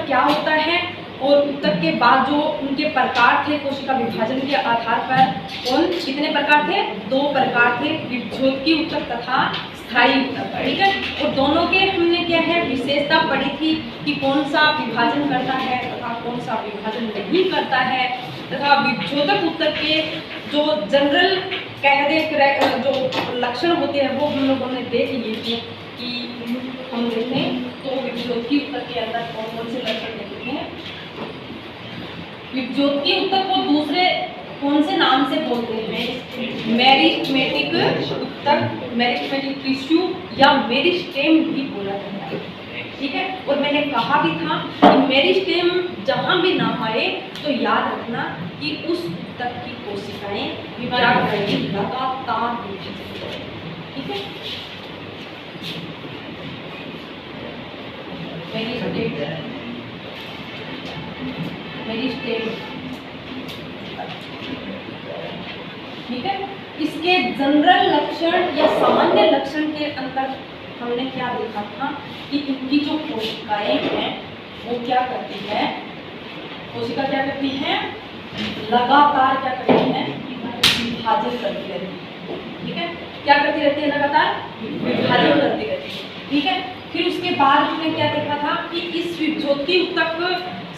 ऊतक क्या होता है और ऊतक के बाद जो उनके प्रकार थे कोशिका विभाजन के आधार पर, कौन कितने प्रकार थे? 2 प्रकार थे, विभज्योतकी ऊतक तथा स्थायी ऊतक। ठीक है, और दोनों के हमने क्या है विशेषता पढ़ी थी कि कौन सा विभाजन करता है तथा कौन सा विभाजन नहीं करता है, तथा विभज्योतक ऊतक के जो जनरल कह दे जो लक्षण होते हैं वो हम लोगों ने देख लिए थे कि हम देखें तो विभज्योतकी ऊतक के अंदर कौन कौन से लक्षण देखते हैं। विभज्योतकी ऊतक को दूसरे कौन से नाम से बोलते हैं? मेरिस्टेमेटिक ऊतक, मेरिस्टेमेटिक टिश्यू या मेरिस्टेम भी बोला जाता है। ठीक है, और मैंने कहा भी था कि मेरिस्टेम जहाँ भी नाम आए तो याद रखना कि उस ऊतक की कोशिकाएं क्या करेंगी? लगातार विभाजित करेंगी। ठीक है, मेरिस्टेम। ठीक है, इसके जनरल लक्षण या सामान्य लक्षण के अंदर हमने क्या देखा था कि इनकी जो कोशिकाएं हैं वो क्या करती है? कोशिका क्या करती है? लगातार क्या करती है? विभाजन करती रहती है। ठीक है, क्या करती रहती है? लगातार विभाजन करती रहती है। ठीक है, फिर उसके बाद हमने क्या देखा था कि इस विभज्योतकी ऊतक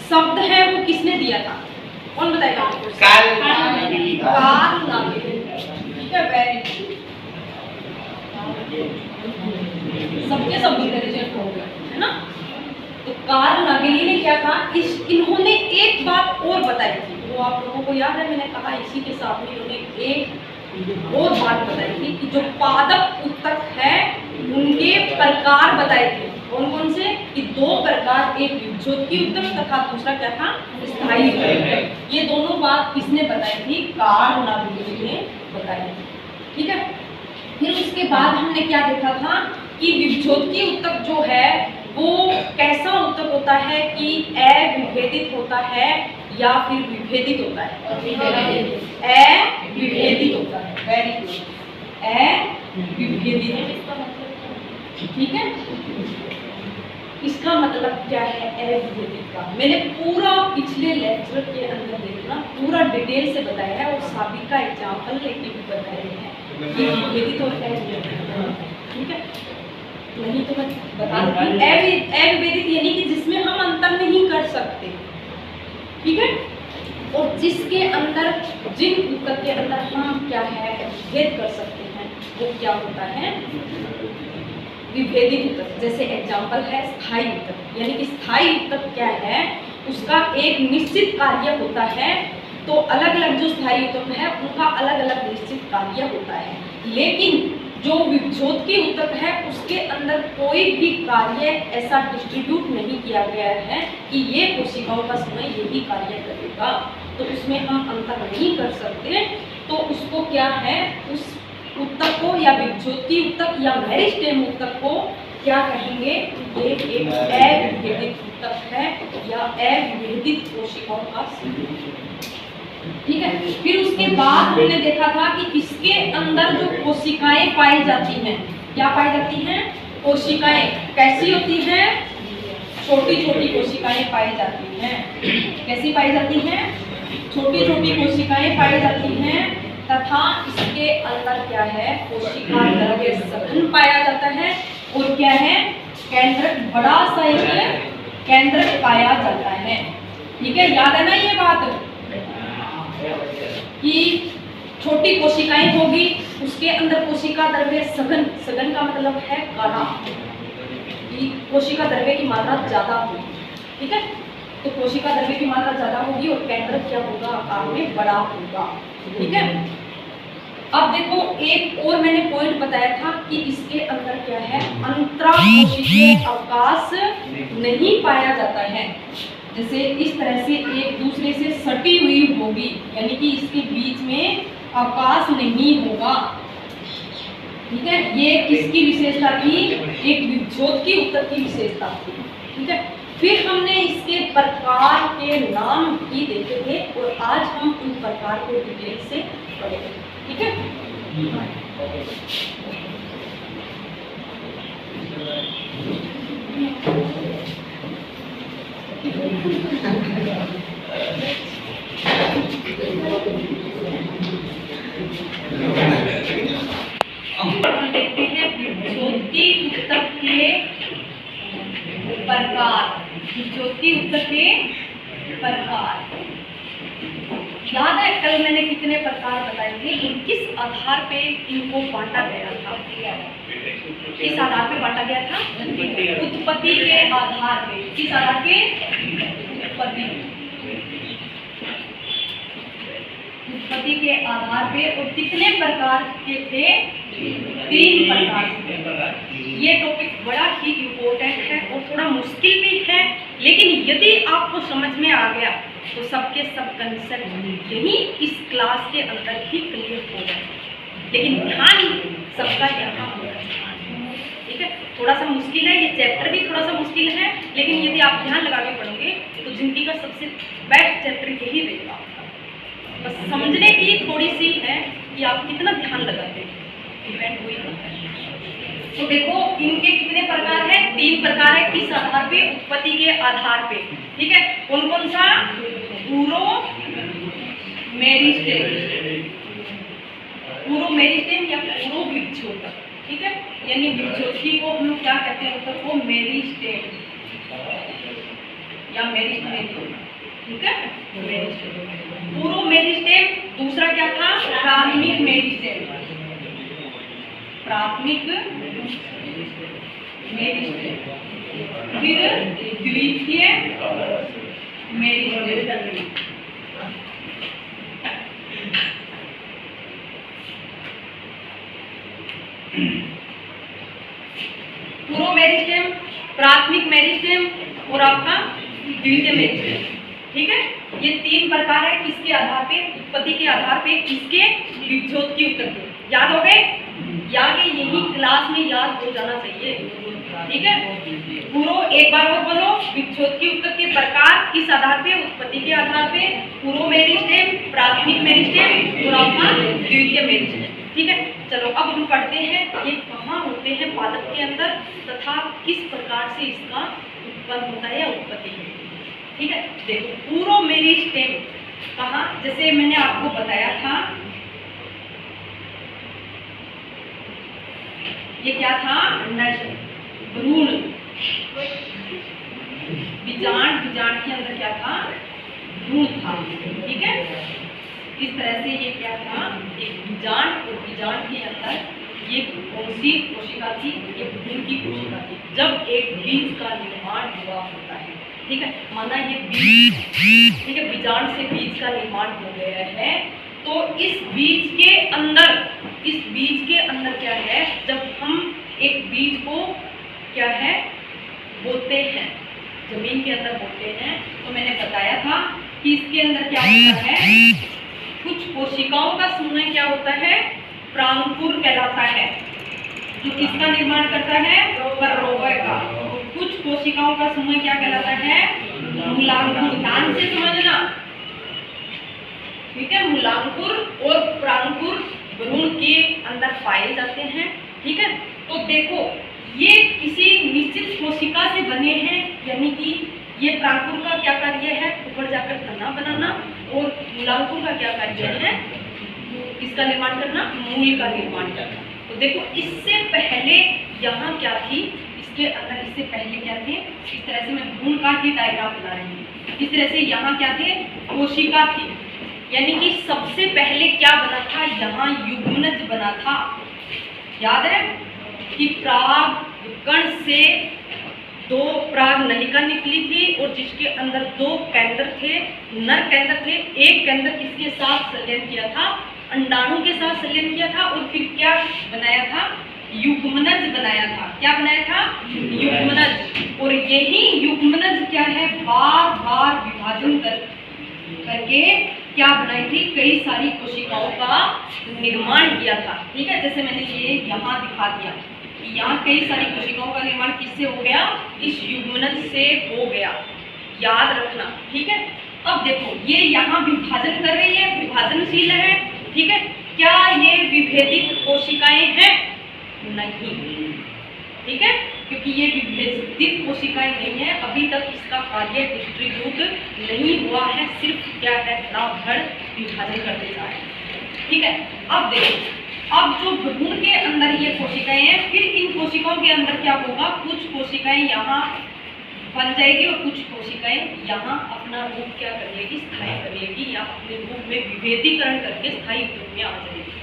शब्द है वो किसने दिया था? कौन बताएगा? कार्ल नागिलिन। ठीक है, वेरी गुड, सबके सब इंटेलिजेंट हो गए, है ना? तो कार्ल नागिलिन ने क्या कहा? इन्होंने एक बात और बताई थी, वो आप लोगों को याद है, मैंने कहा इसी के साथ में इन्होंने एक और बात बताई थी कि जो पादप ऊतक है उनके प्रकार बताए थे। कौन कौन से? कि 2 प्रकार, एक विभज्योतकी ऊतक तथा दूसरा क्या था? स्थायी ऊतक। ये दोनों बात किसने बताई थी? कार्ल नागिलिन ने बताई थी। ठीक है, फिर उसके बाद हमने क्या देखा था कि विभज्योतकी ऊतक जो है वो कैसा ऊतक होता है कि अविभेदित होता है या फिर विभेदित होता है? अविभेदित होता है। वेरी गुड, अविभेदित। ठीक है, इसका मतलब क्या है अविभेदित का? मैंने पूरा पिछले लेक्चर के अंदर देखना पूरा डिटेल से बताया है और साबित का एग्जाम्पल लेके भी बताए हैं कि विभेदित और अविभेदित। ठीक है, नहीं तो मैं बता दूंगी अविभेदित यानी कि जिसमें हम अंतर नहीं कर सकते। ठीक है, और जिसके अंदर जिन ऊतक के अंदर हम क्या है भेद कर सकते हैं वो क्या होता है? विभेदित ऊतक। जैसे एग्जाम्पल है स्थायी ऊतक, यानी कि स्थायी ऊतक क्या है? उसका एक निश्चित कार्य होता है। तो अलग अलग जो स्थायी ऊतक है उनका अलग अलग निश्चित कार्य होता है, लेकिन जो विभज्योतकी ऊतक है उसके अंदर कोई भी कार्य ऐसा डिस्ट्रीब्यूट नहीं किया गया है कि ये कोशिकाओं का समय यही कार्य करेगा, तो उसमें हम अंतर नहीं कर सकते। तो उसको क्या है, उस ऊतक को या विभज्योतकी ऊतक या मेरिस्टेम ऊतक को क्या कहेंगे? ये एक अविभेदित ऊतक है या अविभेदित कोशिकाओं का समूह। ठीक है, फिर उसके बाद हमने देखा था कि इसके अंदर जो कोशिकाएं पाई जाती हैं, क्या पाई जाती हैं? कोशिकाएं कैसी होती हैं? छोटी छोटी कोशिकाएं पाई जाती हैं। कैसी पाई जाती हैं? छोटी छोटी कोशिकाएं पाई जाती हैं तथा इसके अंदर क्या है? कोशिका द्रव्य सघन पाया जाता है और क्या है? केंद्रक, बड़ा सा एक केंद्रक पाया जाता है। ठीक है, याद है ना ये बात कि छोटी कोशिकाएं होगी उसके अंदर कोशिका द्रव्य सघन, सघन का मतलब है गाढ़ा, कि कोशिका द्रव्य की मात्रा ज्यादा होगी। ठीक है, तो कोशिका द्रव्य की मात्रा ज्यादा होगी और केंद्रक क्या होगा? आकार में बड़ा होगा। ठीक है, अब देखो एक और मैंने पॉइंट बताया था कि इसके अंदर क्या है? अंतराकोशिकीय अवकाश नहीं पाया जाता है। जैसे इस तरह से एक दूसरे से सटी हुई होगी, यानी कि इसके बीच में अवकाश नहीं होगा। ठीक है, ये किसकी विशेषता थी? एक विभज्योतकी ऊतक की विशेषता थी। ठीक है, फिर हमने इसके प्रकार के नाम भी देखे थे और आज हम उन प्रकार को डिटेल से पढ़ेंगे। ठीक है, हम देखते हैं ज्योति ऊतक के प्रकार। ज्योति ऊतक के प्रकार याद है कल मैंने कितने प्रकार बताए थे? किस आधार पे इनको बांटा गया था? किस आधार पे बांटा गया था? उत्पत्ति के आधार पे। किस आधार पे? उत्पत्ति के आधार पे। और कितने प्रकार के थे? 3 प्रकार। ये टॉपिक बड़ा ही इम्पोर्टेंट है और थोड़ा मुश्किल भी है, लेकिन यदि आपको समझ में आ गया तो सबके सब कंसेप्ट यही इस क्लास के अंदर ही क्लियर हो जाए। लेकिन ध्यान सबका यहाँ होगा, ठीक है? थोड़ा सा मुश्किल है, ये चैप्टर भी थोड़ा सा मुश्किल है, लेकिन यदि आप ध्यान लगा के पढ़ोगे तो जिंदगी का सबसे बेस्ट चैप्टर यही रहेगा। बस समझने की थोड़ी सी है कि आप कितना ध्यान लगाते हैं, डिपेंड वही करता है। तो देखो इनके कितने प्रकार हैं? 3 प्रकार है। किस आधार पे? उत्पत्ति के आधार पे, ठीक है? कौन कौन सा? पूरो मेरिस्टेम या पूरो विक्षोभक, ठीक है? यानी विक्षोभी को हम लोग क्या कहते हैं? उत्तर को मेरिस्टेम या मेरिस्टेम, ठीक है? मेरिस्टेम, पूरो मेरिस्टेम। दूसरा क्या था? प्राथमिक मेरिस्टेम। प्राथमिक मेरिस्टेम। फिर द्वितीय मेरिस्टेम। पूर्व मेरिस्टेम, प्राथमिक मेरिस्टेम और आपका द्वितीय मेरिस्टेम, ठीक है? ये 3 प्रकार है। किसके आधार पे? उत्पत्ति के आधार पे। किसके? विक्षोभ की उत्तर के। याद हो गए? याद है, यही क्लास में याद हो जाना चाहिए, ठीक है? पूर्व, एक बार और बोलो, विक्षोभ की उत्तर के प्रकार किस आधार पे? उत्पत्ति के आधार पे। पूर्व मेरिस्टेम, प्राथमिक मेरिस्टेम और आपका द्वितीय मेरिस्टेम, ठीक है? चलो अब हम पढ़ते हैं ये कहाँ होते हैं पादप के अंदर तथा किस प्रकार से इसका उत्पन्न होता है या उत्पत्ति, ठीक है? देखो पूर्व मेरिस्टेम कहाँ, जैसे मैंने आपको बताया था, ये क्या था? भ्रूण, बीजांड, बीजांड के अंदर क्या था? भ्रूण था, ठीक है? इस तरह से ये क्या था? एक बीजांड, और बीजांड के अंदर ये कौन सी कोशिका थी? ये भ्रूण की कोशिका थी। जब एक बीज का निर्माण हुआ होता है, ठीक है? माना ये बीज, ठीक है, बीजांड से बीज का निर्माण हो गया है, तो इस बीज के अंदर, इस बीज के अंदर क्या है? जब हम एक बीज को क्या है बोते हैं, जमीन के अंदर बोते हैं, तो मैंने बताया था कि इसके अंदर क्या होता है? कुछ कोशिकाओं का समूह क्या होता है? प्रांकुर कहलाता है, जो किसका निर्माण करता है? पर्णरोगय का। कुछ कोशिकाओं का समूह क्या कहलाता है? मूलांकुर। ध्यान से समझना, ठीक है? मूलांकुर और प्रांकुर भ्रूण के अंदर पाए जाते हैं, ठीक है? तो देखो ये किसी निश्चित कोशिका से बने हैं, यानी कि ये प्रांकुर का क्या कार्य है? ऊपर जाकर तना बनाना, और मूलांकुर का क्या कार्य है? किसका निर्माण करना? मूल का निर्माण करना। तो देखो इससे पहले यहाँ क्या थी? इसके अंदर इससे पहले क्या थे? इस तरह से मैं भ्रूण का ही डायग्राम बना रही हूँ। इस तरह से यहाँ क्या थे? कोशिका थी, यानी कि सबसे पहले क्या बना था? यहाँ युग्मनज बना था। याद है कि पराग कण से 2 पराग नलिका निकली थी, और जिसके अंदर 2 केंद्र थे, नर केंद्र थे। एक केंद्र किसके साथ संलयन किया था? अंडाणु के साथ संलयन किया था, और फिर क्या बनाया था? युग्मनज बनाया था। क्या बनाया था? युग्मनज। और यही युग्मनज क्या है? बार बार विभाजन करके क्या बनाई थी? कई सारी कोशिकाओं का निर्माण किया था, ठीक है? जैसे मैंने ये यहाँ दिखा दिया कि यहाँ कई सारी कोशिकाओं का निर्माण किससे हो गया? इस युग्मनज से हो गया। याद रखना, ठीक है? अब देखो ये यहाँ विभाजन कर रही है, विभाजनशील है, ठीक है? क्या ये विभेदित कोशिकाएं हैं? नहीं। ठीक है, क्योंकि ये विभेदित कोशिकाएं नहीं है, अभी तक इसका कार्य डिस्ट्रीब्यूट नहीं हुआ है, सिर्फ क्या है धड़ विभाजन करते जा रहे हैं। ठीक है, अब देखो, अब जो भ्रूण के अंदर ये कोशिकाएं हैं, फिर इन कोशिकाओं के अंदर क्या होगा, कुछ कोशिकाएं यहाँ बन जाएगी और कुछ कोशिकाएं यहाँ अपना रूप क्या कर लेगी, स्थायी कर लेगी, या अपने रूप में विभेदीकरण करके स्थायी रूप में आ जाएगी।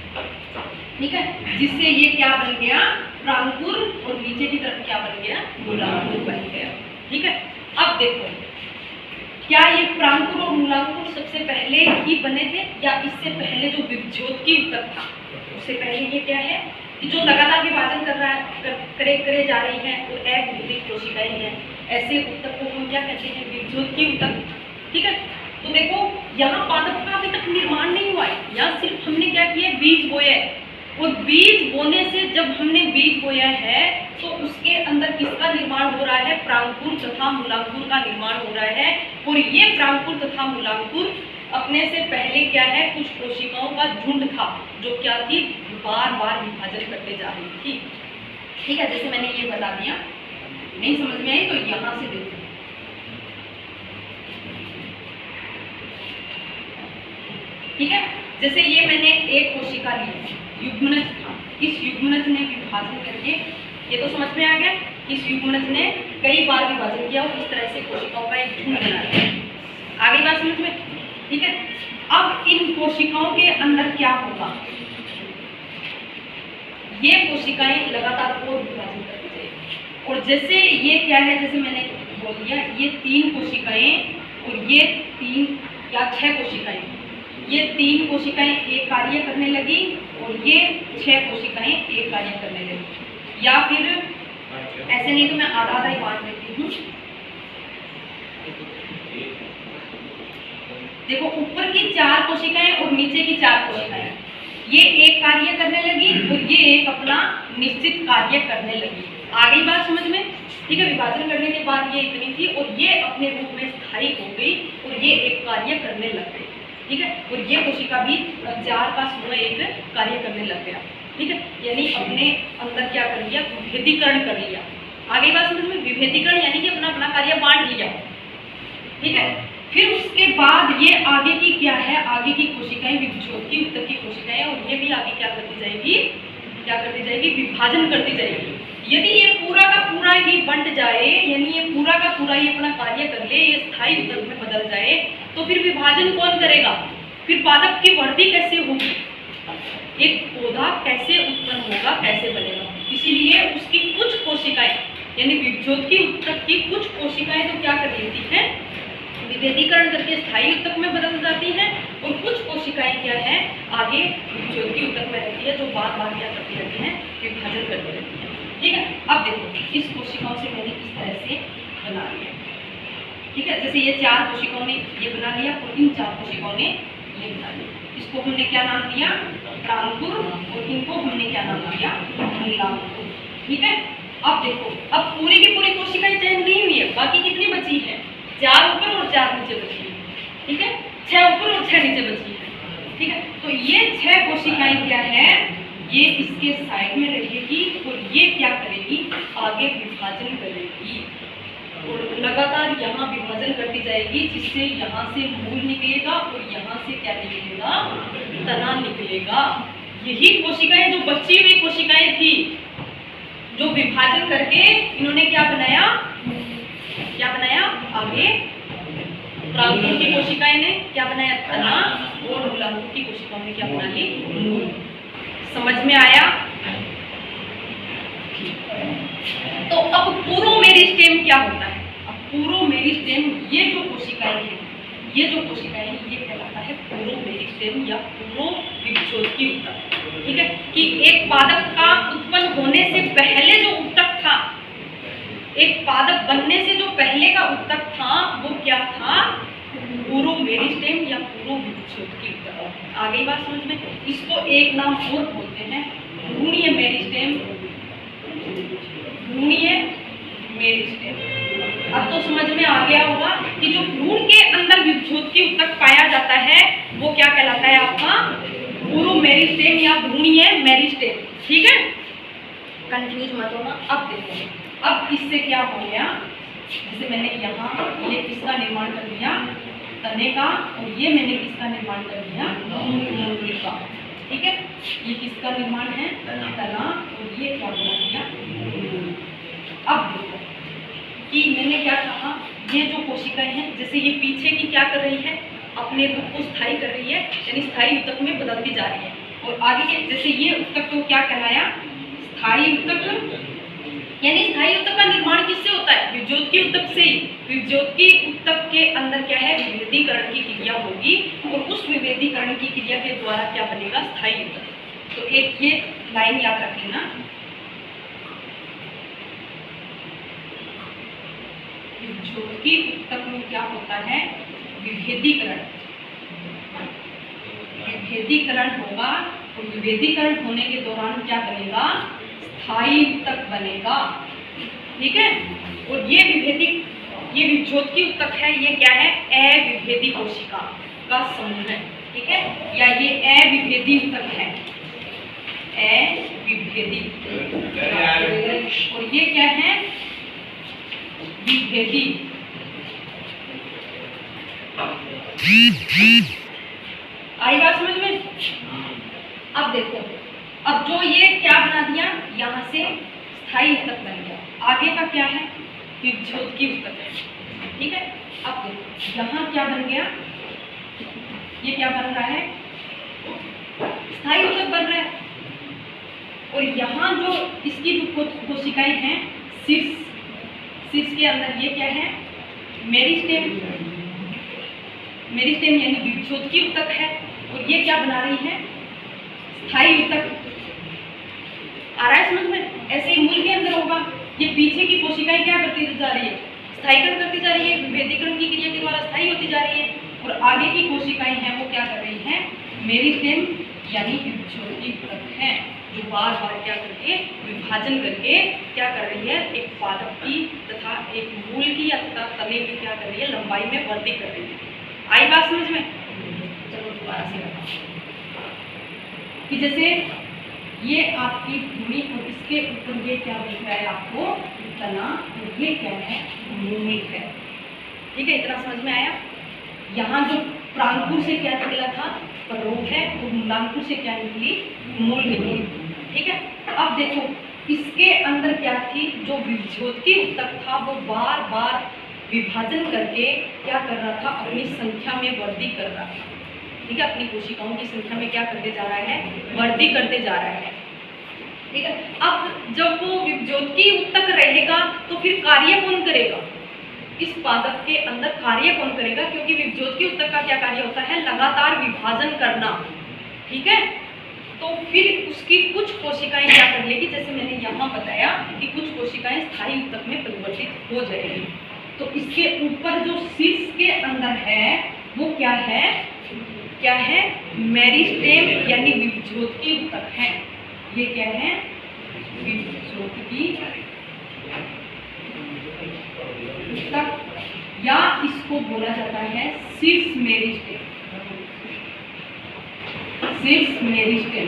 ठीक है, जिससे ये क्या बन गया, प्रांकुर, और नीचे की तरफ क्या बन गया, मूलांकुर बन गया। ठीक है, अब देखो, क्या ये प्रांकुर और मूलांकुर सबसे पहले ही बने थे, या इससे पहले जो विभज्योतकी ऊतक था उससे पहले ये क्या है कि जो लगातार विभाजन कर रहा है, करे जा रही है और अविभेदित कोशिकाएं हैं, ऐसे ऊतक को हम क्या कहते हैं, विभज्योतकी ऊतक। ठीक है, तो देखो यहाँ पादप का अभी तक निर्माण नहीं हुआ है, यहाँ सिर्फ हमने क्या किया, बीज बोया है, और बीज बोने से जब हमने बीज बोया है तो उसके अंदर किसका निर्माण हो रहा है, प्रांकुर तथा मूलांकुर का निर्माण हो रहा है। और ये प्रांकुर तथा मूलांकुर अपने से पहले क्या है, कुछ कोशिकाओं का झुंड था जो क्या थी, बार बार विभाजन करते जा रही थी। ठीक है, जैसे मैंने ये बता दिया, नहीं समझ में आई तो यहाँ से देखो, ठीक है, जैसे ये मैंने एक कोशिका ली, युग्मनज था, इस युग्मनज ने विभाजन करके, ये तो समझ में आ गया, इस युग्मनज ने कई बार विभाजन किया और इस तरह से कोशिकाओं का एक झुंड बना लिया। आगे बात समझ में, ठीक है। अब इन कोशिकाओं के अंदर क्या होगा, ये कोशिकाएं लगातार और विभाजन करती जाएगी, और जैसे ये क्या है, जैसे मैंने बोल दिया, ये 3 कोशिकाएं और ये 3 या 6 कोशिकाएं, ये 3 कोशिकाएं एक कार्य करने लगी और ये 6 कोशिकाएं एक कार्य करने लगी, या फिर ऐसे नहीं तो मैं आधा आधा ही बांट देती हूँ। देखो, ऊपर की 4 कोशिकाएं और नीचे की 4 कोशिकाएं, ये एक कार्य करने लगी और ये एक अपना निश्चित कार्य करने लगी। आगे बात समझ में, ठीक है। विभाजन करने के बाद ये इतनी थी और ये अपने रूप में स्थायी हो गई और ये एक कार्य करने लग गई, ठीक है। और ये कोशिका भी 4 का समूह एक कार्य करने लग गया, ठीक है। यानी अपने अंदर क्या कर लिया, विभेदीकरण कर लिया। आगे बात समझ में, विभेदीकरण यानी कि अपना अपना कार्य बांट लिया, ठीक है। फिर उसके बाद ये आगे की क्या है, आगे की कोशिकाएं विभज्योतकी ऊतक की कोशिकाएं, और ये भी आगे क्या करती जाएगी, क्या करती जाएगी, विभाजन करती जाएगी। यदि ये पूरा का पूरा ही बंट जाए, यानी ये पूरा का पूरा ही अपना कार्य कर ले, ये स्थायी ऊतक में बदल जाए, तो फिर विभाजन कौन करेगा, फिर पादप की वृद्धि कैसे होगी, एक पौधा कैसे उत्पन्न होगा, कैसे बनेगा। इसीलिए उसकी कुछ कोशिकाएं यानी विभज्योतकी ऊतक की कुछ कोशिकाएं तो क्या कर लेती हैं, विभेदीकरण करके स्थायी ऊतक में बदल जाती हैं, और कुछ कोशिकाएं क्या है, आगे विभज्योतकी ऊतक में रहती है, जो बार बार क्या करती रहती हैं, विभाजन करती रहती है, ठीक है। अब देखो, इस कोशिकाओं से मैंने इस तरह से बना लिया, ठीक है। जैसे ये 4 कोशिकाओं ने ये बना लिया और इन 4 कोशिकाओं ने ये बना लिया। इसको हमने क्या नाम दिया, प्रांकुर, और इनको हमने क्या नाम दिया, मूलांकुर, ठीक है। अब देखो, अब पूरी की पूरी कोशिकाएं चयन नहीं हुई है, बाकी कितनी बची है, 4 ऊपर और 4 नीचे बची है, ठीक है। 6 ऊपर और 6 नीचे बची है, ठीक है। तो ये 6 कोशिकाएं क्या है, ये इसके साइड में रहेगी और ये क्या करेगी, आगे विभाजन करेगी और लगातार यहाँ विभाजन करती जाएगी, जिससे यहाँ से मूल निकलेगा और यहाँ से क्या निकलेगा, तना निकलेगा। यही कोशिकाएं जो बची हुई कोशिकाएं थी, जो विभाजन करके इन्होंने क्या बनाया, क्या बनाया, आगे प्रांकुर की कोशिकाएं ने क्या बनाया, तना, और मूलांकुर की कोशिकाओं ने क्या बना ली, मूल। समझ में आया। तो अब पूर्व मेरिस्टेम क्या होता है, अब पूर्व मेरिस्टेम, ये जो कोशिकाएं हैं, ये जो कोशिकाएं हैं, ये कहलाता है पूर्व मेरिस्टेम या पूर्व विभज्योतकी ऊतक, ठीक है। कि एक पादप का उत्पन्न होने से पहले जो ऊतक था, एक पादप बनने से जो पहले का ऊतक था, वो क्या था, पूर्व मेरिस्टेम या पूर्व विभज्योतकी ऊतक। आगे बात समझ में, इसको एक नाम और बोलते हैं, भ्रूणीय मेरिस्टेम, भ्रूणीय मेरिस्टेम। अब तो समझ में आ गया होगा कि जो भ्रूण के अंदर विभज्योतकी ऊतक पाया जाता है, वो क्या कहलाता है, आपका पूर्व मेरिस्टेम या भ्रूणीय मेरिस्टेम, ठीक है। कंफ्यूज मत होना। अब देखो, अब इससे क्या हो गया, जैसे मैंने यहाँ ये किसका निर्माण कर दिया, तने का, और ये मैंने किसका निर्माण कर दिया, मूल का। ठीक है, ये किसका निर्माण है, तना, और ये क्या बना दिया, मूल। अब देखो कि मैंने क्या कहा, ये जो कोशिकाएं हैं, जैसे ये पीछे की क्या कर रही है, अपने रूप को स्थायी कर रही है, यानी स्थायी ऊतक में बदलती जा रही है। और आगे के जैसे ये ऊतक को क्या कहलाया, स्थायी ऊतक, यानी स्थायी ऊतक का निर्माण किससे होता है, विभज्योतकी ऊतक से ही। विभज्योतकी ऊतक के अंदर क्या है, विभेदीकरण की क्रिया होगी, और उस विभेदीकरण की क्रिया के द्वारा क्या बनेगा, स्थायी ऊतक। तो एक ये लाइन याद रख लेना, विभज्योतकी ऊतक में क्या होता है, विभेदीकरण, विभेदीकरण होगा, और विभेदीकरण होने के दौरान क्या बनेगा, स्थायी ऊतक बनेगा। ठीक है, और ये विभज्योतकी ऊतक है, ये क्या है, अविभेदी कोशिका का समूह है। ठीक है, या ये अविभेदी ऊतक है, अविभेदी, और ये क्या है, विभेदी। आई बात समझ में। अब देखो, अब जो ये क्या बना दिया, यहाँ से स्थायी ऊतक बन गया, आगे का क्या है, विभज्योतकी ऊतक है। ठीक है, अब देखो यहाँ क्या बन गया, ये क्या बन रहा है, स्थायी ऊतक बन रहा है। और यहाँ जो इसकी जो कोशिकाएं हैं, शीर्ष के अंदर ये क्या है, मेरिस्टेम, मेरिस्टेम यानी विभज्योतकी ऊतक है, और ये क्या बना रही है, स्थायी ऊतक। आ रहा है समझ में, ऐसे ही मूल के अंदर होगा, ये पीछे की कोशिकाएं क्या करती जा रही है, स्थायीकरण करती जा रही है, विभेदीकरण की क्रिया के द्वारा स्थायी होती जा रही है, और आगे की कोशिकाएं हैं वो क्या कर रही हैं, मेरिस्टेम यानी विभज्योतकी ऊतक है, जो बार बार क्या करके विभाजन करके क्या कर रही है, एक पादप की तथा एक मूल की या तथा तने की क्या कर रही है, लंबाई में वृद्धि कर रही है। आई बात समझ में। चलो दोबारा से बताओ कि जैसे ये आपकी भूमि, और इसके ऊपर ये क्या दिख रहा है आपको, तना, और ये क्या है, मूल है। ठीक है, इतना समझ में आया। यहाँ जो प्रांकुर से क्या निकला था, परोग है, और मूलांकुर से क्या निकली, मूल निकली। ठीक है, अब देखो इसके अंदर क्या थी, जो विभज्योतकी ऊतक था वो बार बार विभाजन करके क्या कर रहा था, अपनी संख्या में वृद्धि कर रहा था। ठीक है, अपनी कोशिकाओं की संख्या में क्या करते जा रहा है, वृद्धि करते जा रहा है। ठीक है, अब जब वो विभज्योतकी ऊतक रहेगा तो फिर कार्य कौन करेगा, इस पादप के अंदर कार्य कौन करेगा, क्योंकि विभज्योतकी ऊतक का क्या कार्य होता है, लगातार विभाजन करना। ठीक है, तो फिर उसकी कुछ कोशिकाएं क्या कर लेगी, जैसे मैंने यहाँ बताया कि कुछ कोशिकाएं स्थायी ऊतक में परिवर्तित हो जाएगी। तो इसके ऊपर जो शीर्ष के अंदर है वो क्या है, क्या है, मेरिस्टेम यानी विभज्योतकी ऊतक है। ये क्या है, विभज्योतकी ऊतक, या इसको बोला जाता है शीर्ष मेरिस्टेम, शीर्ष मेरिस्टेम,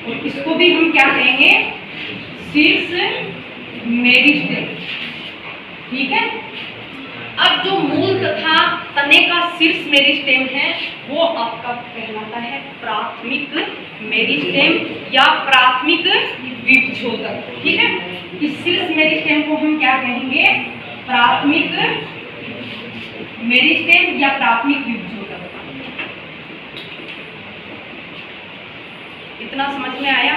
और इसको भी हम क्या कहेंगे, शीर्ष मेरिस्टेम। ठीक है, अब जो मूल तथा तने का शीर्ष मेरिस्टेम है वो आपका कहलाता है प्राथमिक मेरिस्टेम या प्राथमिक विभज्योतक। ठीक है, इस शीर्ष मेरिस्टेम को हम क्या कहेंगे, प्राथमिक मेरिस्टेम या प्राथमिक विभज्योतक। इतना समझ में आया।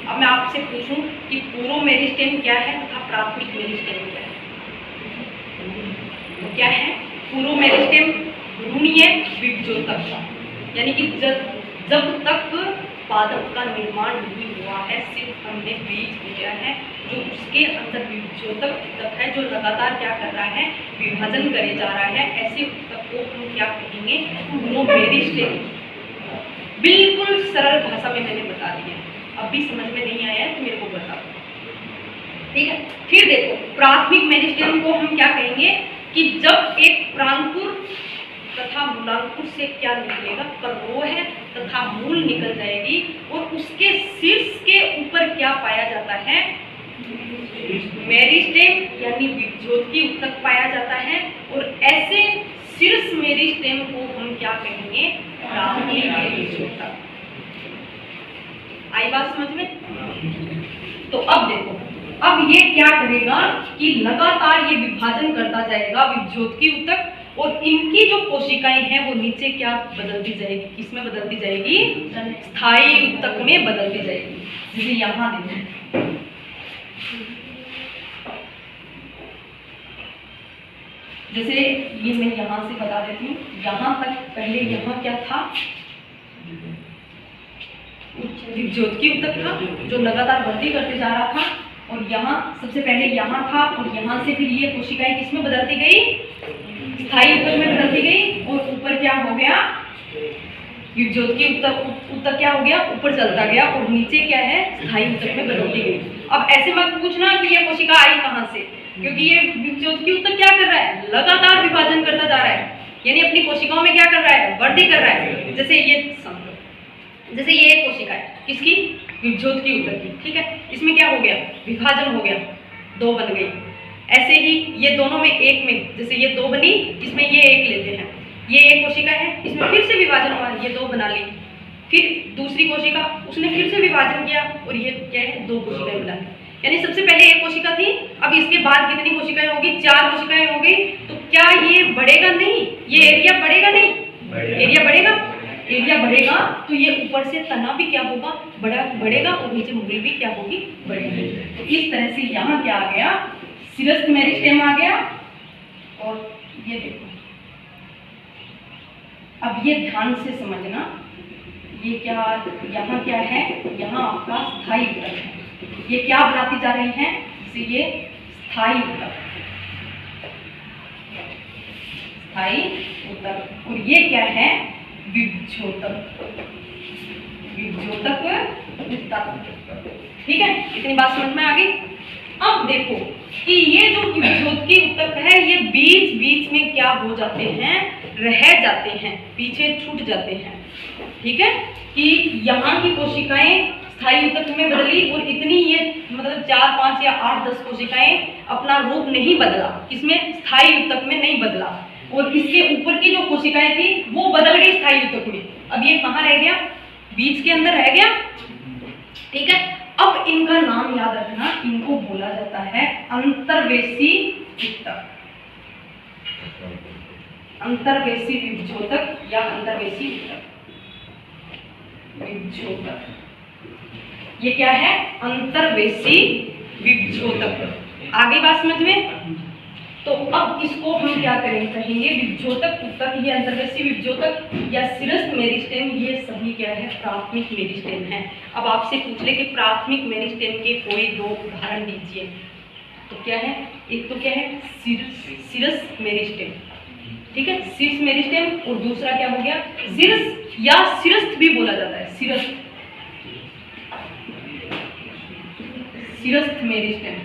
अब मैं आपसे पूछूं कि पूर्व मेरिस्टेम क्या है तथा प्राथमिक मेरिस्टेम क्या है, तो क्या है, पूर्व मेरिस्टेम भ्रूणीय विभज्योतक, यानी कि जब तक पादप का निर्माण नहीं हुआ है, सिर्फ हमने बीज दिया है, जो उसके अंदर विभज्योतक ऊतक है, जो लगातार क्या कर रहा है, विभाजन करे जा रहा है, ऐसे ऊतक को हम क्या कहेंगे, पूर्व मेरिस्टेम। बिल्कुल सरल भाषा में मैंने बता दिया, अब भी समझ में नहीं आया तो मेरे को बताओ। ठीक है, फिर देखो प्राथमिक मेरिस्टेम को हम क्या कहेंगे कि जब एक प्रांकुर तथा मूलांकुर से क्या निकलेगा, करोह तथा मूल निकल जाएगी। और उसके शीर्ष के ऊपर क्या पाया जाता है, मेरिस्टेम यानी विभज्योत की उत्तक पाया जाता है। और ऐसे शीर्ष मेरिस्टेम को हम क्या कहेंगे, प्राथमिक मेरिस्टेम। आई बात समझ में? तो अब देखो, अब ये क्या करेगा कि लगातार ये विभाजन करता जाएगा विभज्योत की उत्तक, और इनकी जो कोशिकाएं हैं वो नीचे क्या बदलती जाएगी, किसमें बदलती जाएगी, स्थायी उत्तक में बदलती जाएगी। जैसे यहाँ देखो, जैसे ये मैं यहाँ से बता देती हूँ, यहाँ तक पहले यहाँ क्या था, विभज्योत की उत्तक था जो लगातार वृद्धि करते जा रहा था। और यहाँ सबसे पहले यहाँ था, और यहाँ से फिर ये कोशिकाएं किसमें बदलती गई, स्थायी उत्तक में बदलती गई। और ऊपर क्या हो गया, विभज्योत की उत्तक क्या हो गया, ऊपर चलता गया, और नीचे क्या है, स्थायी उत्तक में बदलती गई। अब ऐसे मत पूछना कि ये कोशिका आई कहाँ से, क्योंकि ये विभज्योत की उत्तक क्या कर रहा है, लगातार विभाजन करता जा रहा है, यानी अपनी कोशिकाओं में क्या कर रहा है, वृद्धि कर रहा है। जैसे ये एक कोशिका है, किसकी, विभज्योत की उत्तक की, ठीक है, इसमें क्या हो गया, विभाजन हो गया, दो बन गई। ऐसे ही ये दोनों में एक में, जैसे ये दो बनी, इसमें ये एक लेते हैं, ये एक कोशिका है, इसमें फिर से विभाजन हुआ, ये दो बना ली। फिर दूसरी कोशिका, उसने फिर से विभाजन किया, और ये क्या है, दो कोशिकाएं बना ली। यानी सबसे पहले एक कोशिका थी, अब इसके बाद कितनी कोशिकाएं होगी, 4 कोशिकाएं हो गई। तो क्या ये बढ़ेगा नहीं, ये एरिया बढ़ेगा नहीं, एरिया बढ़ेगा, एरिया बढ़ेगा तो ये ऊपर से तना भी क्या होगा, बढ़ेगा, और नीचे मुगल भी क्या होगी, बढ़ेगी। तो इस तरह से यहाँ क्या आ गया, सिरस्थ मेरिस्टेम आ गया। और ये देखो, अब ये ध्यान से समझना, ये क्या, यहाँ क्या है, यहाँ आपका स्थायी उत्तक है, ये क्या बनाती जा रही हैं, जैसे ये स्थायी उत्तक, स्थायी उत्तक। और ये क्या है, विभज्योतक, विभज्योतक उत्तक, ठीक है, इतनी बात समझ में आ गई। अब देखो कि ये जो विभज्योत की उत्तक है, ये बीच बीच में क्या हो जाते हैं, रह जाते हैं, पीछे छूट जाते हैं, ठीक है, कि यहाँ की कोशिकाएं स्थायी उत्तक में बदली, और इतनी ये मतलब 4, 5 या 8, 10 कोशिकाएं अपना रूप नहीं बदला, किसमें, स्थायी उत्तक में नहीं बदला। और इसके ऊपर की जो कोशिकाएं थी वो बदल गई स्थायी उत्तक में। अब ये कहाँ रह गया, बीच के अंदर रह गया, ठीक है। अब इनका नाम याद रखना, इनको बोला जाता है अंतर्वेशी उत्तक, अंतर्वेशी विभज्योतक या अंतर्वेशी उत्तक, विभज्योतक। ये क्या है, अंतर्वेशी विभज्योतक। आगे बात समझ में? तो अब इसको हम क्या कहेंगे, विभज्योतक उत्तक, ये अंतर्वेशी विभज्योतक या सिरस्थ मेरिस्टेम, ये सभी क्या है, प्राथमिक मेरिस्टेम है। अब आपसे पूछ ले कि प्राथमिक मेरिस्टेम के कोई 2 उदाहरण दीजिए, तो क्या है, एक तो क्या है, सिरस्थ मेरिस्टेम, ठीक है, शीर्ष मेरिस्टेम, और दूसरा क्या हो गया, शीर्ष या सिरस्थ भी बोला जाता है, सिरस्थ, सिरस्थ मेरिस्टेम।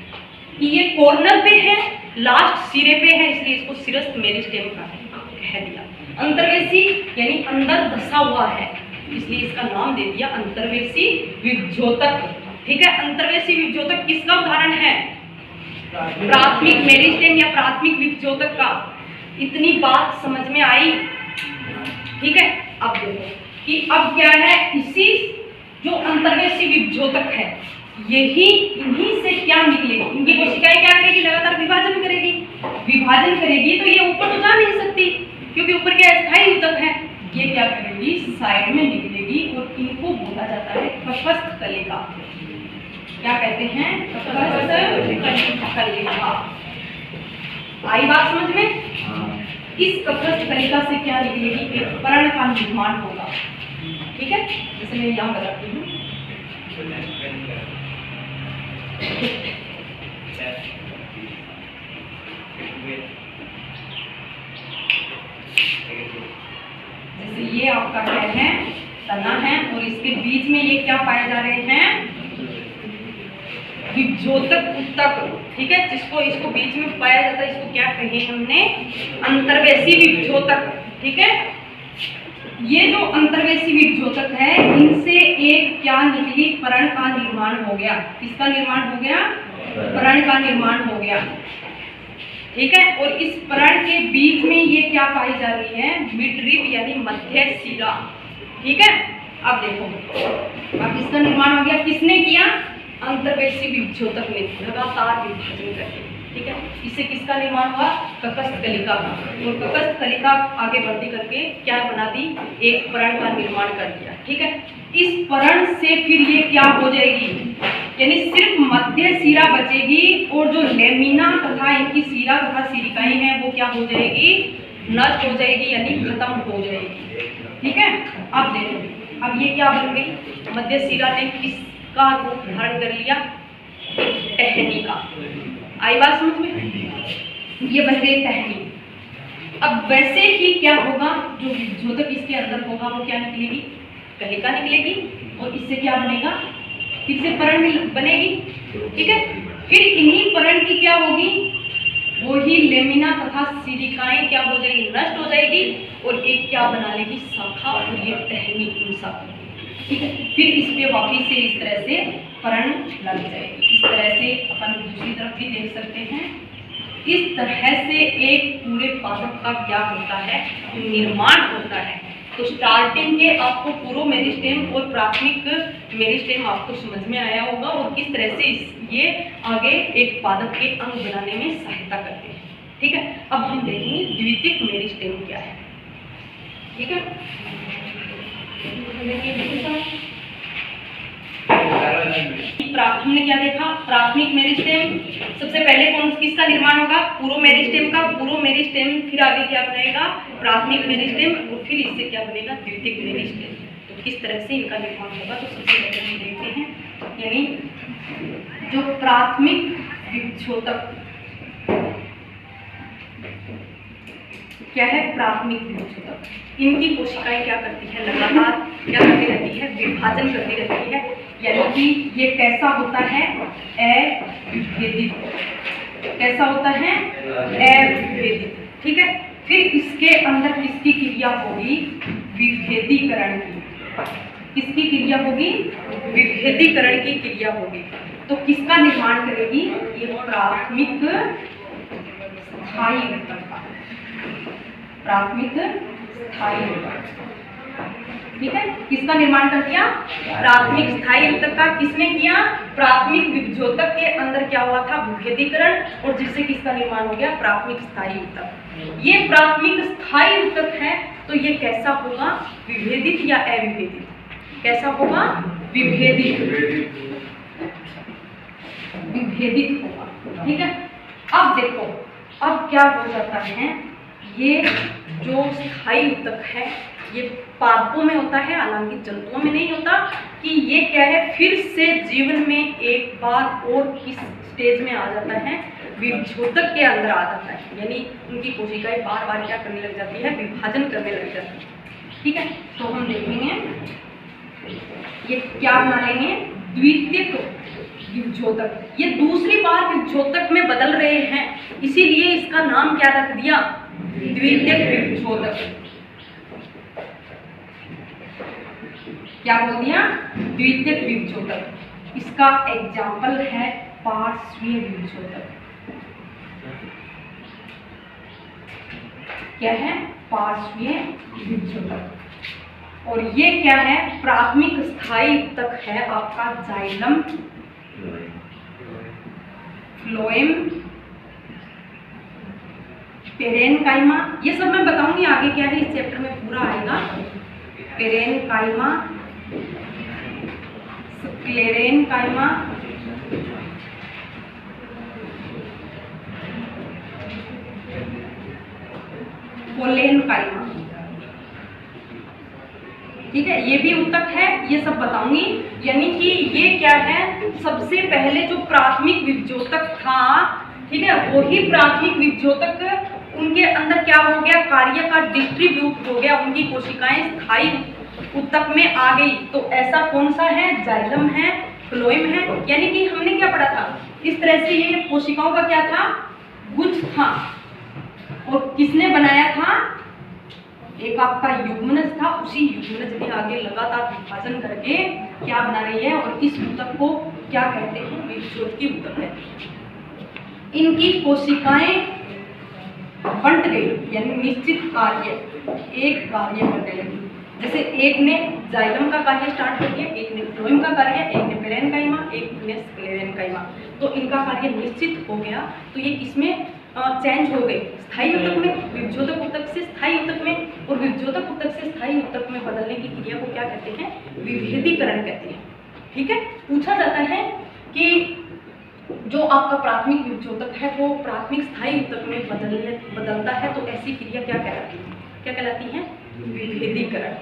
ये कॉर्नर पे है, लास्ट सिरे पे है, इसलिए इसको सिरस्थ मेरिस्टेम कह दिया। अंतर्वेशी यानी अंदर धसा हुआ है, इसलिए इसका नाम दे दिया अंतर्वेशी विभज्योतक, ठीक है। अंतर्वेशी विभज्योतक किसका उदाहरण है, प्राथमिक मेरिस्टेम या प्राथमिक विभज्योतक का। इतनी बात समझ में आई, ठीक है। अब देखो कि अब क्या है, इसी जो अंतर्वेशी विभज्योतक है, यही इन्हीं से क्या निकलेगी, इनकी कोशिकाएं क्या करेगी, लगातार विभाजन करेगी, विभाजन करेगी तो ये ऊपर तो जा नहीं सकती, क्योंकि ऊपर क्या स्थायी उत्तक है। ये क्या करेगी, साइड में निकलेगी, और इनको बोला जाता है कफस्थ कलिका। क्या कहते हैं, कफस्थ कलिका। आई बात समझ में? इस कफस्थ कलिका से क्या निकलेगी, एक पर्ण का निर्माण होगा, ठीक है। जैसे मैं यहाँ बताती हूँ, जैसे ये आपका क्या है, तना है, और इसके बीच में ये क्या पाए जा रहे हैं, विभज्योतक उत्तक, ठीक है। जिसको इसको बीच में पाया जाता है, इसको क्या कहे हमने, अंतर्वेशी विभज्योतक, ठीक है। ये जो अंतर्वेशी विभजोतक है, इनसे एक क्या निकली, पर्ण का निर्माण हो गया। किसका निर्माण हो गया? पर्ण का निर्माण हो गया। ठीक है, और इस पर्ण के बीच में ये क्या पाई जा रही है? मिडरिब यानी मध्य शिरा। ठीक है, अब देखो, अब इसका निर्माण हो गया। किसने किया? अंतर्वेशी विभजोतक ने लगातार विभाजन करके। ठीक है, इससे किसका निर्माण हुआ? ककस्थ कलिका का। और ककस्थ कलिका आगे बढ़ती करके क्या बना दी? एक पर्ण का निर्माण कर दिया। ठीक है, इस पर्ण से फिर ये क्या हो जाएगी? यानी सिर्फ मध्य शिरा बचेगी, और जो लेमिना तथा इनकी शिरा तथा शिरिकाएं हैं वो क्या हो जाएगी? नष्ट हो जाएगी, यानी खत्म हो जाएगी। ठीक है, अब देखो, अब ये क्या बन गई? मध्य शिरा ने किसका रूप धारण कर लिया? टहनी का। आई बात समझ में? ये बन गई टहनी। अब वैसे ही क्या होगा? जो विभजोतक इसके अंदर होगा वो क्या निकलेगी? कलिका निकलेगी, और इससे क्या बनेगा? फिर से पर्ण बनेगी। ठीक है, फिर इन्हीं पर्ण की क्या होगी? वही लेमिना तथा शिरिकाएं क्या हो जाएगी? नष्ट हो जाएगी, और एक क्या बना लेगी? शाखा, और ये टहनी उनसा। ठीक है, फिर इस पे वापिस से इस तरह से पर्ण लग जाएगी। इस तरह से अपन दूसरी तरफ भी देख सकते हैं। इस तरह से एक पूरे पादप का क्या होता है? निर्माण होता है। तो स्टार्टिंग के आपको पूर्व मेरिस्टेम और प्राथमिक मेरिस्टेम आपको समझ में आया होगा, और किस तरह से ये आगे एक पादप के अंग बनाने में सहायता करते हैं। ठीक है, अब हम देखेंगे द्वितीयक मेरिस्टेम क्या है। ठीक है, हमने क्या देखा? प्राथमिक मेरिस्टेम। सबसे पहले किसका निर्माण होगा? पूर्व मेरिस्टेम का। पूर्व मेरिस्टेम, फिर आगे क्या बनेगा? प्राथमिक मेरिस्टेम, और फिर इससे क्या बनेगा? द्वितीयक मेरिस्टेम। तो किस तरह से इनका निर्माण होगा? तो सबसे पहले हम देखते हैं, यानी जो प्राथमिक विभजोतक क्या है? प्राथमिक विभजोतक, इनकी कोशिकाएं क्या करती है? लगातार क्या करती रहती है? विभाजन करती रहती है। यानी कि ये कैसा होता है? अविभेदित। कैसा होता है? अविभेदित। ठीक है, फिर इसके अंदर किसकी क्रिया होगी? विभेदीकरण की। किसकी क्रिया होगी? विभेदीकरण की क्रिया होगी। तो किसका निर्माण करेगी? ये प्राथमिक स्थायी ऊतक का। प्राथमिक स्थायी ऊतक। ठीक है, किसका निर्माण कर दिया? प्राथमिक स्थायी ऊतक का। किसने किया? प्राथमिक विभजोतक के अंदर क्या हुआ था? विभेदीकरण, और जिससे किसका निर्माण हो गया? प्राथमिक स्थायी ऊतक। ये प्राथमिक स्थायी ऊतक है, तो ये कैसा होगा? विभेदित या अविभेदित? कैसा होगा? विभेदित। विभेदित होगा। ठीक है, अब देखो, अब क्या हो जाता है? ये जो स्थायी ऊतक है ये पादपों में होता है, हालांकि जंतुओं में नहीं होता। कि ये क्या है? फिर से जीवन में एक बार और किस स्टेज में आ जाता है? विभजोतक के अंदर आ जाता है। यानी उनकी कोशिकाएं बार बार क्या करने लग जाती है? विभाजन करने लग जाती है। ठीक है, तो हम देखेंगे ये क्या बना लेंगे? द्वितीयक विभजोतक। ये दूसरी बार विभजोतक में बदल रहे हैं, इसीलिए इसका नाम क्या रख दिया? द्वितीयक विभजोतक। क्या बोल दिया? द्वितीयक विभजोतक। इसका एग्जाम्पल है पार्श्वीय विभजोतक। क्या है? पार्श्वीय विभजोतक। और ये क्या है? प्राथमिक स्थायी ऊतक है आपका जाइलम, फ्लोएम, पेरेनकाइमा। ये सब मैं बताऊंगी आगे क्या है, इस चैप्टर में पूरा आएगा। Parenchyma, sclerenchyma, collenchyma. ठीक है, ये भी ऊतक है, ये सब बताऊंगी। यानी कि ये क्या है? सबसे पहले जो प्राथमिक विभजोतक था, ठीक है, वही प्राथमिक विभजोतक उनके अंदर क्या हो गया? कार्य का डिस्ट्रीब्यूट हो गया, उनकी कोशिकाएं स्थायी ऊतक में आ गई। तो ऐसा कौन सा है? जाइलम है, फ्लोएम है। यानी कि हमने क्या पढ़ा था? इस तरह से ये कोशिकाओं का क्या था? गुच्छ था। और किसने बनाया था? एक आपका युग्मनज था, उसी युग्मनज ने आगे लगातार विभाजन करके क्या बना रही है, और इस ऊतक को क्या कहते हैं, विभज्योत की ऊतक है। इनकी कोशिकाएं बंट गई, यानी निश्चित कार्य, एक कार्य कर गए। जैसे एक ने जाइलम का कार्य स्टार्ट कर दिया, एक ने फ्लोएम का कार्य, एक ने पेरेन्काइमा, एक ने स्क्लेरेन्काइमा, तो इनका कार्य निश्चित हो गया। तो ये किसमें चेंज हो गई, स्थायी ऊतक में, विभज्योतक ऊतक से स्थायी ऊतक में, और विभज्योतक ऊतक से स्थायी ऊतक में बदलने की क्रिया को क्या कहते हैं, विभेदीकरण कहते हैं। ठीक है, पूछा जाता है कि जो आपका प्राथमिक विभज्योतक है वो प्राथमिक स्थायी ऊतक में बदलता है, तो ऐसी क्रिया क्या कहलाती है, क्या कहलाती है, विभेदीकरण।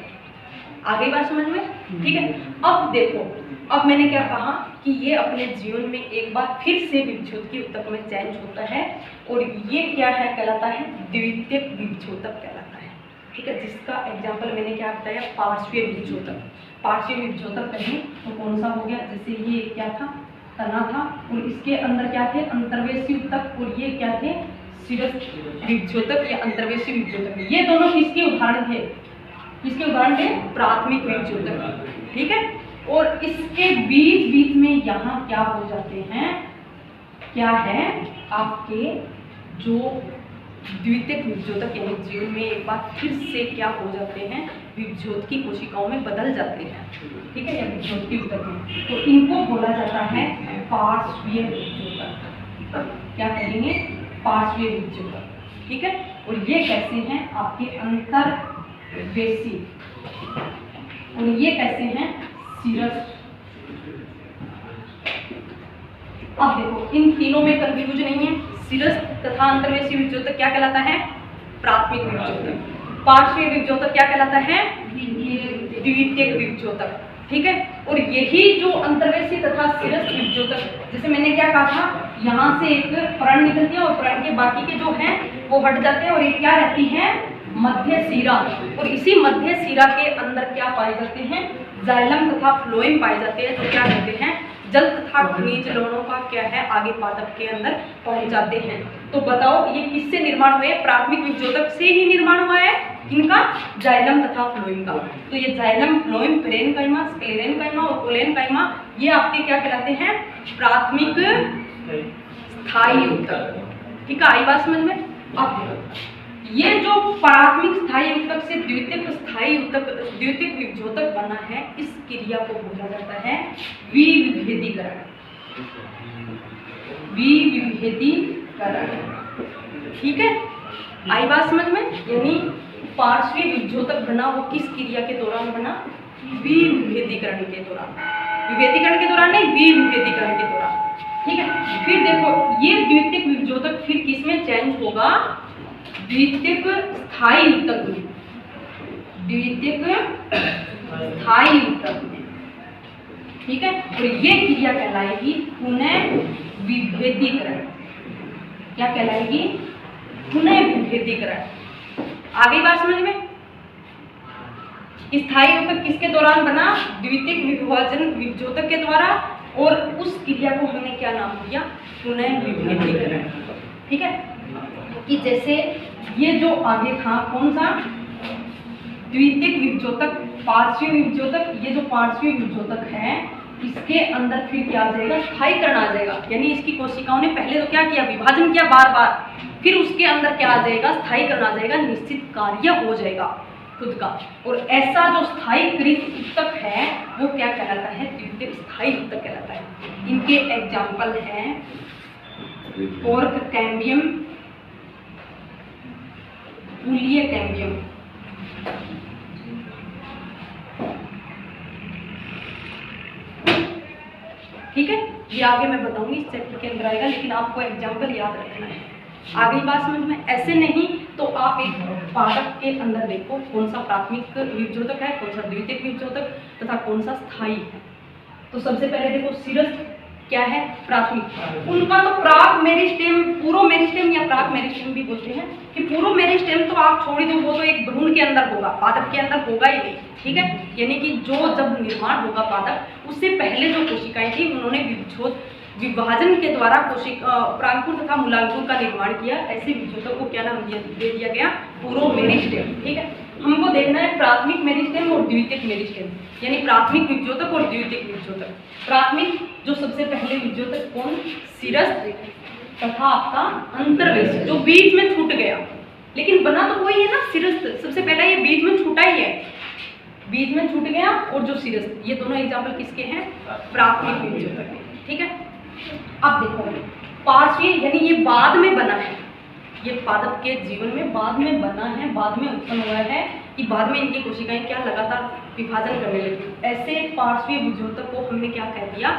आगे बात समझ में? ठीक है, अब देखो, अब मैंने क्या कहा कि ये अपने जीवन में एक बार फिर से विभज्योत की ऊतक में चेंज होता है, और ये क्या है, कहलाता है द्वितीयक विभज्योतक कहलाता है। ठीक है, जिसका एग्जाम्पल मैंने क्या बताया, पार्श्वीय विभज्योतक। पार्श्वीय विभज्योतक कहें तो कौन सा हो गया, जैसे ये क्या था, तना था, और इसके अंदर क्या थे, अंतर्वेशी ऊतक, और ये क्या थे, शिरस विभज्योतक या अंतर्वेशी विभज्योतक। ये दोनों किसके उदाहरण थे, किसके उदाहरण थे, प्राथमिक विभज्योतक। ठीक है, और इसके बीच बीच में यहाँ क्या हो जाते हैं, क्या है, आपके जो द्वितीयक विभज्योतक यानी जीवन में एक बार फिर से क्या हो जाते हैं, विभज्योत की कोशिकाओं में बदल जाते हैं। ठीक है, या विभज्योत की ऊतक में, तो इनको बोला जाता है पार्श्वीय विभज्योतक। क्या कहेंगे, पार्श्वीय विभज्योतक। ठीक है, और ये कैसे हैं, आपके अंतर्वेशी, और ये कैसे हैं, शिरस। अब देखो, इन तीनों में कंफ्यूज नहीं है, शिरस तथा अंतर्वेशी विभज्योतक क्या कहलाता है, प्राथमिक विभज्योतक। पार्श्वीय विभज्योतक क्या कहलाता है, द्वितीयक विभज्योतक। ठीक है, और यही जो अंतर्वेशी तथा शिरस विभज्योतक, जैसे मैंने क्या कहा था, यहाँ से एक परण निकलती है और परण के बाकी के जो हैं वो हट जाते हैं, और ये क्या रहती है, मध्य शिरा, और इसी मध्य शिरा के अंदर क्या पाए जाते हैं, जाइलम तथा फ्लोएम पाए जाते हैं, जो क्या कहते हैं, जल तथा खनिज लवणों का क्या है, आगे पादप के अंदर पहुंच जाते हैं। तो बताओ ये किससे निर्माण हुए, प्राथमिक विभज्योतक से ही निर्माण हुआ है, किनका, जाइलम तथा फ्लोएम का। तो ये जाइलम, फ्लोएम, पेरेन्काइमा, स्क्लेरेन्काइमा और कोलेन्काइमा, ये आपके क्या कहलाते हैं, प्राथमिक स्थायी ऊतक। ठीक है, आई बात समझ में? अब ये जो प्राथमिक स्थायी ऊतक से द्वितीयक स्थायी ऊतक, द्वितीयक विभज्योतक बना है, इस क्रिया को बोला जाता है विविभेदीकरण। विविभेदीकरण। ठीक है, आई बात समझ में? यानी पार्श्वीय विभज्योतक बना वो किस क्रिया के दौरान बना, विविभेदीकरण के दौरान। विभेदीकरण के दौरान नहीं, विविभेदीकरण के दौरान। ठीक है, फिर देखो ये द्वितीयक विभज्योतक फिर किसमें चेंज होगा, द्वितीयक स्थायी ऊतक में, द्वितीयक स्थायी ऊतक में। ठीक है, और ये क्रिया कहलाएगी पुनः विभेदीकरण। क्या कहलाएगी, पुनः विभेदीकरण। आगे बात समझ में? स्थायी ऊतक किसके दौरान बना, द्वितीयक विभाजन विभज्योतक के द्वारा, और उस क्रिया को हमने क्या नाम दिया, पुनः विभेदीकरण। ठीक है, कि जैसे ये जो आगे था कौन सा, द्वितीयक विभज्योतक, पार्श्वीय विभज्योतक, ये जो पार्श्वीय विभज्योतक है इसके अंदर फिर क्या आ जाएगा, स्थायीकरण आ जाएगा। यानी इसकी कोशिकाओं ने पहले तो क्या किया, विभाजन किया बार बार, फिर उसके अंदर क्या आ जाएगा, स्थायीकरण आ जाएगा, निश्चित कार्य हो जाएगा खुद का। और ऐसा जो स्थायीकृत ऊतक है वो क्या कहलाता है, द्वितीयक स्थायी ऊतक कहलाता है। इनके एग्जाम्पल हैं पोर्क कैम्बियम, पुलिय कैम्बियम। ठीक है, ये आगे मैं बताऊंगी, इस चैप्टर के अंदर आएगा, लेकिन आपको एग्जाम्पल याद रखना है। आगे बात समझ में? ऐसे नहीं तो आप एक पादप के अंदर देखो कौन सा प्राथमिक विभज्योतक है, कौन सा द्वितीयक विभज्योतक तथा कौन सा स्थायी है। तो सबसे पहले देखो शिरस क्या है, प्राथमिक। उनका तो प्राक मेरिस्टेम, पूर्व मेरिस्टेम या प्राक मेरिस्टेम भी बोलते हैं, कि पूर्व मेरिस्टेम तो आप छोड़ दो, वो तो एक भ्रूण के अंदर होगा, पादप के अंदर होगा ही नहीं। ठीक है, यानी कि जो जब निर्माण होगा पादप, उससे पहले जो कोशिकाएं थी उन्होंने विभज्योत विभाजन के द्वारा परांकुर तथा मूलांकुर का निर्माण किया, ऐसे विभ्योतक को क्या नाम दे दिया गया? पूर्व मेरिस्टेम। ठीक है, हमको देखना है प्राथमिक मेरिस्टेम और द्वितीयक मेरिस्टेम, यानी प्राथमिक विभ्योतक और द्वितीयक विभ्योतक। प्राथमिक जो सबसे पहले विभ्योतक कौन? सिरस्थ तथा आपका अंतर्वेशी, जो बीच में छूट गया, लेकिन बना तो वही है ना, सिरस्थ सबसे पहला, ये बीच में छूटा ही है, बीच में छूट गया, और जो सिरस्थ, ये दोनों एग्जाम्पल किसके हैं? प्राथमिक विभ्योतक के। ठीक है, अब देखो पार्श्वीय, यानी ये बाद में बना है, ये पादप के जीवन में बाद में बना है, बाद में उत्पन्न हुआ है, कि बाद में इनकी कोशिकाएं क्या लगातार विभाजन करने लगी, ऐसे पार्श्वीय विभ्योतक को हमने क्या कह दिया?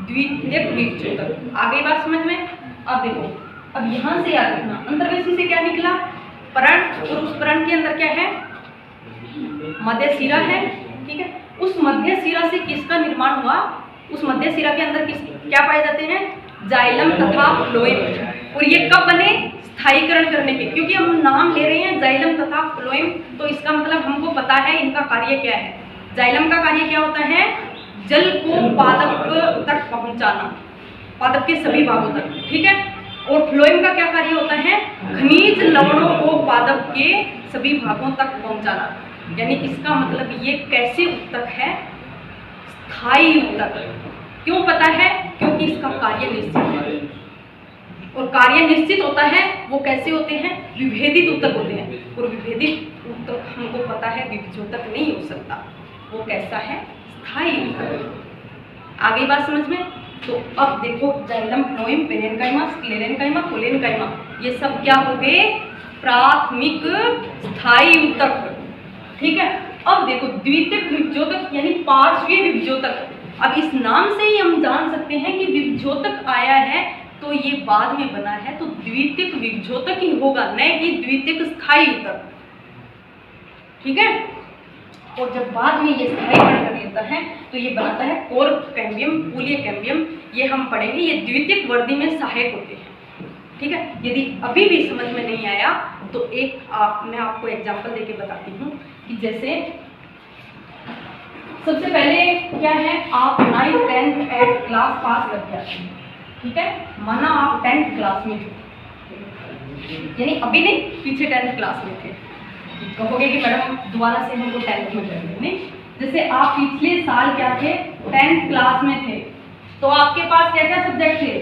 द्वितीयक विभ्योतक। आगे बात समझ में? अब देखो, अब यहाँ से याद रखना, अंतर्वेशी से क्या निकला? परण, और उस परण के अंदर क्या है? मध्य शिरा है। ठीक है, उस मध्य शिरा से किसका निर्माण हुआ? उस मध्य शिरा के अंदर क्या पाए जाते हैं? जाइलम तथा फ्लोएम। और ये कब बने? स्थायीकरण करने के, क्योंकि हम नाम ले रहे हैं जाइलम तथा फ्लोएम, तो इसका मतलब हमको पता है इनका कार्य क्या है। जाइलम का कार्य क्या होता है? जल को पादप तक पहुंचाना, पादप के सभी भागों तक। ठीक है, और फ्लोएम का क्या कार्य होता है? खनिज लवणों को पादप के सभी भागों तक पहुंचाना। यानी इसका मतलब ये कैसे उत्तक है? स्थायी उत्तक। क्यों पता है? क्योंकि इसका कार्य निश्चित है, और कार्य निश्चित होता है वो कैसे होते हैं? विभेदित उत्तक होते हैं, और विभेदित उत्तक हमको पता है विभ्योतक नहीं हो सकता, वो कैसा है? स्थायी उत्तक। आगे बात समझ में? तो अब देखो, xylem, phloem, parenchyma, sclerenchyma, collenchyma, ये सब क्या हो गए? प्राथमिक स्थायी उत्तक। ठीक है, अब देखो द्वितीयक विभ्योतक यानी पार्श्वीय विभ्योतक। अब इस नाम से ही हम जान सकते हैं कि विभ्योतक आया है तो ये बाद में बना है, तो द्वितीयक विभ्योतक ही होगा, न कि द्वितीयक स्थायी उत्तक। ठीक है, और जब बाद में ये स्थायीकरण कर लेता है तो ये बनाता है कोर्क कैम्बियम, पूलिय कैम्बियम, ये हम पढ़ेंगे, ये द्वितीयक वृद्धि में सहायक होते हैं। ठीक है, यदि अभी भी समझ में नहीं आया तो मैं आपको एग्जांपल देके बताती हूँ कि जैसे सबसे पहले क्या है, आप 9th 10th 8th class pass करके आते हैं। ठीक है, माना आप 10th क्लास में थे, यानी अभी नहीं, पीछे 10th क्लास में थे, कहोगे कि मैडम दोबारा से हमको 10th में करना, नहीं, जैसे आप पिछले साल क्या थे? 10th क्लास में थे, तो आपके पास क्या क्या सब्जेक्ट थे?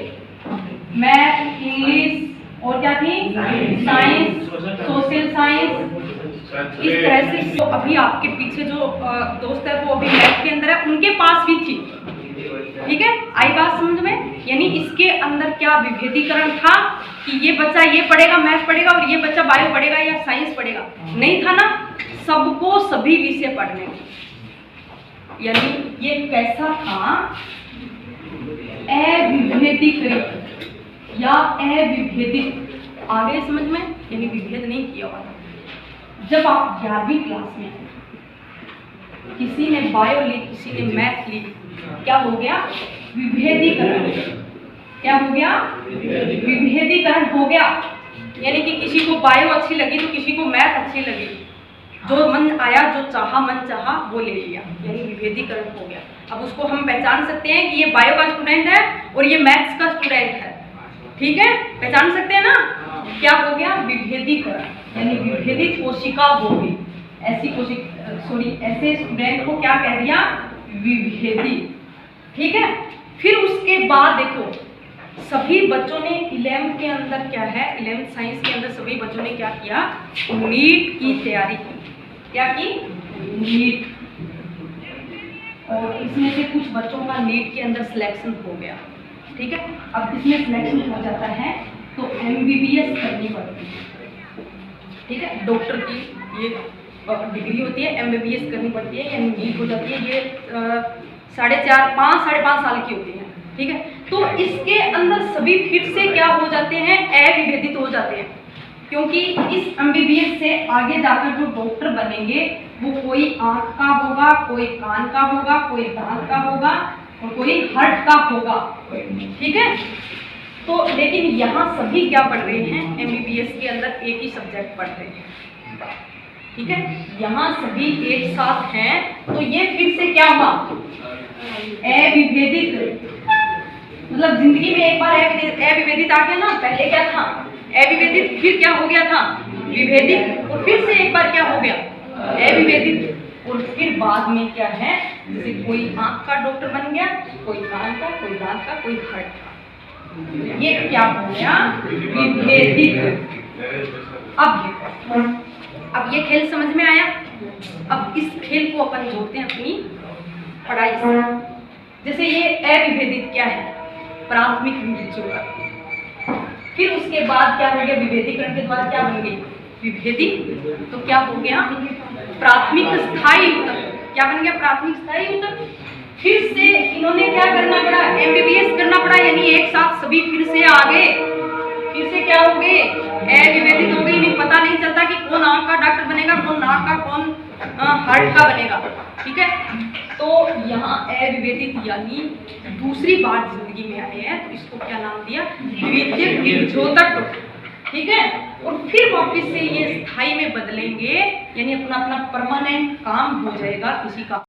मैथ, इंग्लिश, और क्या थी? Science, social science. इस तरह से तो अभी आपके पीछे जो दोस्त है वो अभी मैथ के अंदर है, उनके पास भी थी। ठीक है, आई बात समझ में? यानी इसके अंदर क्या विभेदीकरण था कि ये बच्चा ये पढ़ेगा, मैथ पढ़ेगा, और ये बच्चा बायो पढ़ेगा या साइंस पढ़ेगा? नहीं था ना, सबको सभी विषय पढ़ने। यानी ये कैसा था? अविभेदीकृत या अविभेदित। आगे समझ में? यानी विभेद नहीं किया हुआ था। जब आप 11वीं क्लास में, किसी ने बायो ली, किसी ने मैथ ली, क्या हो गया? विभेदीकरण। क्या हो गया? विभेदीकरण हो गया। यानी कि किसी को बायो अच्छी लगी तो किसी को मैथ अच्छी लगी, जो मन आया, जो चाहा, मन चाहा वो ले लिया, यानी विभेदीकरण हो गया। अब उसको हम पहचान सकते हैं कि ये बायो का स्टूडेंट है और ये मैथ्स का स्टूडेंट है। ठीक है, पहचान सकते हैं ना? क्या हो गया? विभेदीकरण, यानी विभेदित कोशिका हो गई। ऐसे स्टूडेंट को क्या कह दिया? विभेदी। ठीक है, फिर उसके बाद देखो सभी बच्चों ने 11th के अंदर क्या है, 11th साइंस के अंदर सभी बच्चों ने क्या किया? नीट की तैयारी की। क्या की? नीट। और इसमें से कुछ बच्चों का नीट के अंदर सिलेक्शन हो गया। ठीक है, अब इसमें सिलेक्शन हो जाता है तो MBBS करनी पड़ती है। ठीक है, डॉक्टर की ये डिग्री होती है, MBBS करनी पड़ती है, यानी नीट हो जाती है। ये 5.5 साल की होती है। ठीक है, तो इसके अंदर सभी फिर से क्या हो जाते हैं? अविभेदित हो जाते हैं, क्योंकि इस MBBS से आगे जाकर जो डॉक्टर बनेंगे वो कोई आँख का होगा, कोई कान का होगा, कोई दांत का होगा और कोई हार्ट का होगा। ठीक है, तो लेकिन यहाँ सभी क्या पढ़ रहे हैं? MBBS के अंदर एक ही सब्जेक्ट पढ़ रहे हैं। ठीक है, यहाँ सभी एक साथ हैं, तो ये फिर से क्या हुआ? अविभेदित। मतलब जिंदगी में एक बार अविभेदित आ गया ना, पहले क्या था अविभेदित, फिर क्या हो गया था विभेदित, और फिर से एक बार क्या हो गया अविभेदित, और फिर बाद में क्या है, जैसे कोई आंख का डॉक्टर बन गया, कोई कान का, कोई दांत का, कोई हार्ट का, ये क्या हो गया विभेदित। अब देखो, अब ये खेल समझ में आया। अब इस खेल को अपन जोड़ते हैं अपनी पढ़ाई से। जैसे ये अविभेदित क्या है, प्राथमिक विभेदित, फिर उसके बाद क्या हो गया विभेदीकरण के बाद क्या बन गई विभेदित, तो क्या हो गया प्राथमिक स्थायी ऊतक, क्या बन गया प्राथमिक स्थायी ऊतक। फिर से इन्होंने क्या करना पड़ा, एमबीबीएस करना पड़ा, यानी एक साथ सभी फिर से आ गए, फिर से क्या हो गए अविभेदित हो गई। नहीं पता नहीं चलता कि कौन आंख का डॉक्टर बनेगा, कौन नाक का, कौन हार्ट का बनेगा, ठीक है। तो यहाँ अविभेदित यानी दूसरी बार जिंदगी में आए हैं, तो इसको क्या नाम दिया द्वितीयक विभेदोतक, ठीक है। और फिर वापस से ये स्थायी में बदलेंगे, यानी अपना अपना परमानेंट काम हो जाएगा किसी का।